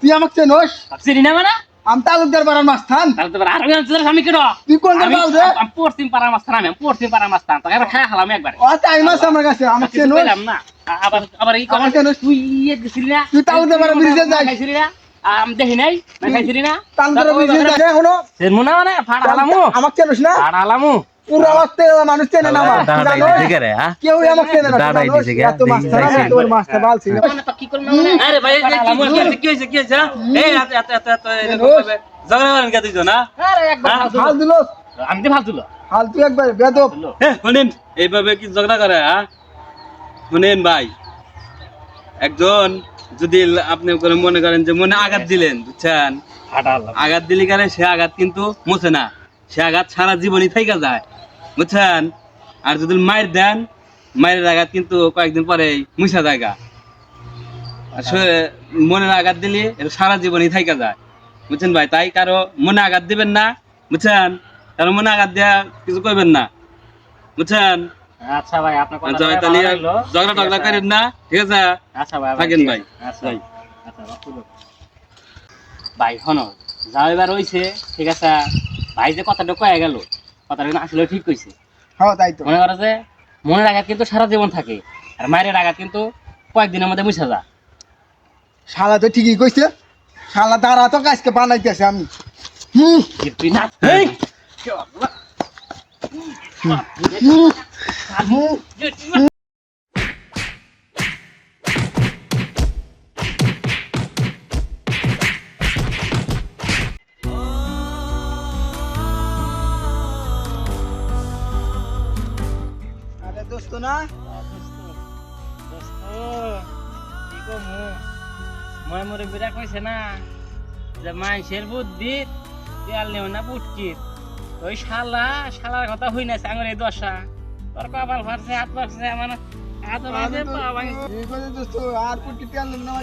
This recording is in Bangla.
তুই আমাকে চেনোস? চিনি না মানে আমি তালুকদার পাড়ার মাস্তান। তাহলে আর আমি কেন তুই কোন আমি বাবু রে? পশ্চিম পাড়ার মাস্তান আমি পশ্চিম পাড়ার মাস্তান তোকে একবার খাওয়া হলাম একবার ও টাইম আছে আমার কাছে, আমাকে কিছু চেনোস? পেলাম না আবার আবার এই আমার চেনোস? তুই ইয়ে গেছিলি না তুই তালুকদার পাড়ার ব্রিজে যাই। খাইছিলি না আমি দেখি নাই না খাইছিলি না তালুকদার ব্রিজে যাই এখনো। চেনমু না মানে ফাড়া হালামু আমাকে চেনোস না? ফাড়া হালামু পুরো অবস্থা মানুষ চেনে না আমার। তুই জানোস? কেউ আমাকে চেনে না। দাঁড়াই দিছে গে, এত মাস্টার আমি তোর মাস্টার বালছি না। মানে তো কি করব মানে আরে ভাই কি হইছে এই এত ঝগড়া করেন কে দুইজন না আরে একবার হাল দিলো। আমি তো ফালতুলো হাল তুই একবার বেদব। শুনেন এইভাবে কি ঝগড়া করে হ্যাঁ শুনেন ভাই একজন যদি আপনি করে মনে করেন যে মনে আঘাত দিলেন বুঝছেন ফাড়া হালাম আঘাত দিলে কারে সে আঘাত কিন্তু মুছে না সে আঘাত সারা জীবনই থাইকা যায় বুঝছেন আর যদি মায়ের দেন মায়ের আঘাত কিন্তু কয়েকদিন পরে মুছা জায়গা আসলে মনের আঘাত দিলে এটা সারা জীবনই থাইকা যায় বুঝছেন ভাই তাই কারো মনে আঘাত দিবেন না বুঝছেন কারো মনে আঘাত দেয়া কিছু করবেন না বুঝছেন আচ্ছা ভাই আপনার কথা আচ্ছা ভাই তাহলে ঝগড়া টগড়া করেন না ঠিক আছে আচ্ছা ভাই থাকেন ভাই আচ্ছা ভাই আচ্ছা রাখুন ভাই হনো যাও এবার হইছে ঠিক আছে ভাই যে কথাটা কয়ে গেল কথাটা কিন্তু আসলে ঠিক কইছে হ্যাঁ তাই তো। মনে করো যে মনের আঘাত কিন্তু সারা জীবন থাকে আর মায়ের আঘাত কিন্তু কয়েকদিনের মধ্যে মুছে যায় শালা তো ঠিকই কইছে। শালা তারা তো কাজকে বানাইতেছে আমি। তুই না এই আরে দোস্ত না, মরে বিরা কইছে না যে মানুষের বুদ্ধি তেল নেও না বুটকির ওই শালার কথা হই না আঙুর এই দশা তোর কপাল ফাটছে হাত ফাটছে আমার হাত ভাঙছে পা ভাঙছে দোস্ত আর কোটি তেল না।